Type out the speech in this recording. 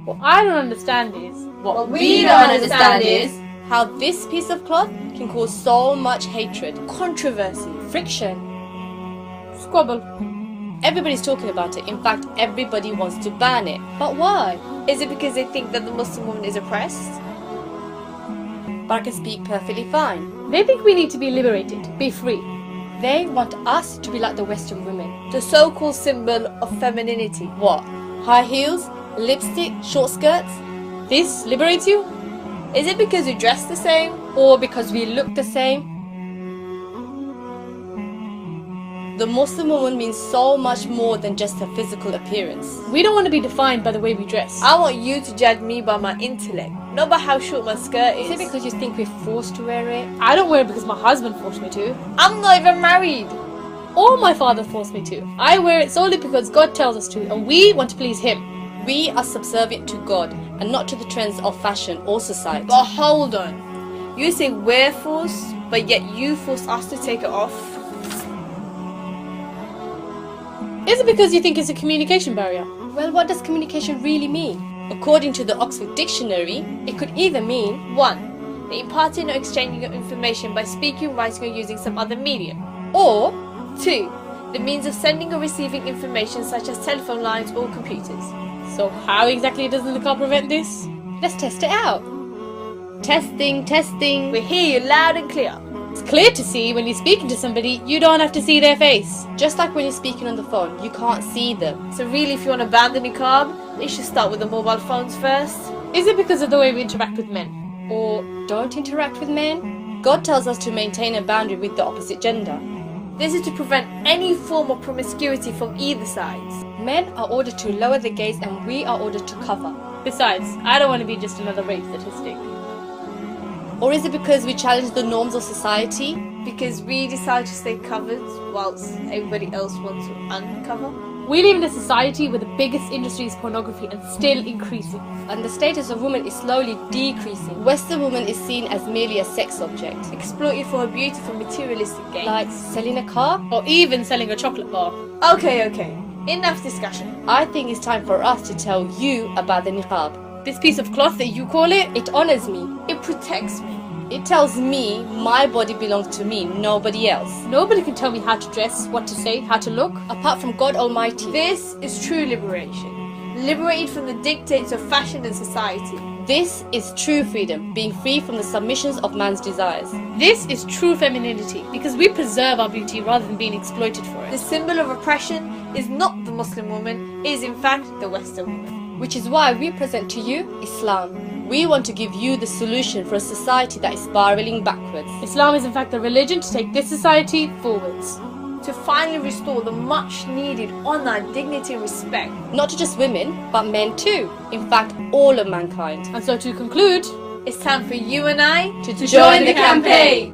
What I don't understand is... What we don't understand is how this piece of cloth can cause so much hatred, controversy, friction, squabble. Everybody's talking about it. In fact, everybody wants to ban it. But why? Is it because they think that the Muslim woman is oppressed? But I can speak perfectly fine. They think we need to be liberated, be free. They want us to be like the Western women. The so-called symbol of femininity. What? High heels? Lipstick? Short skirts? This liberates you? Is it because we dress the same? Or because we look the same? The Muslim woman means so much more than just her physical appearance. We don't want to be defined by the way we dress. I want you to judge me by my intellect, not by how short my skirt is. Is it because you think we're forced to wear it? I don't wear it because my husband forced me to. I'm not even married. Or my father forced me to. I wear it solely because God tells us to, and we want to please Him. We are subservient to God and not to the trends of fashion or society. But hold on. You say we're forced, but yet you force us to take it off? Is it because you think it's a communication barrier? Well, what does communication really mean? According to the Oxford Dictionary, it could either mean 1. The imparting or exchanging of information by speaking, writing or using some other medium. or 2. The means of sending or receiving information such as telephone lines or computers. So how exactly does the niqab prevent this? let's test it out. Testing, testing. We hear you loud and clear. It's clear to see when you're speaking to somebody, you don't have to see their face. Just like when you're speaking on the phone, you can't see them. So really, if you want to ban the niqab, you should start with the mobile phones first. Is it because of the way we interact with men? Or don't interact with men. God tells us to maintain a boundary with the opposite gender. This is to prevent any form of promiscuity from either sides. Men are ordered to lower the gaze and we are ordered to cover. Besides, I don't want to be just another rape statistic. Or is it because we challenge the norms of society? Because we decide to stay covered whilst everybody else wants to uncover. We live in a society where the biggest industry is pornography and still increasing. And the status of woman is slowly decreasing. Western woman is seen as merely a sex object. Exploited for her beauty for materialistic gain. Like selling a car? Or even selling a chocolate bar. Okay. Enough discussion. I think it's time for us to tell you about the niqab. This piece of cloth that you call it, It honors me. It protects me. It tells me my body belongs to me, nobody else. nobody can tell me how to dress, what to say, how to look. Apart from God Almighty. This is true liberation. Liberated from the dictates of fashion and society. This is true freedom, being free from the submissions of man's desires. This is true femininity because we preserve our beauty rather than being exploited for The it. symbol of oppression is not the Muslim woman, it is in fact the Western woman. Which is why we present to you Islam. We want to give you the solution for a society that is spiraling backwards. Islam is in fact the religion to take this society forwards. To finally restore the much needed honour, dignity and respect. Not to just women, but men too. In fact, all of mankind. And so to conclude, It's time for you and I To join the campaign!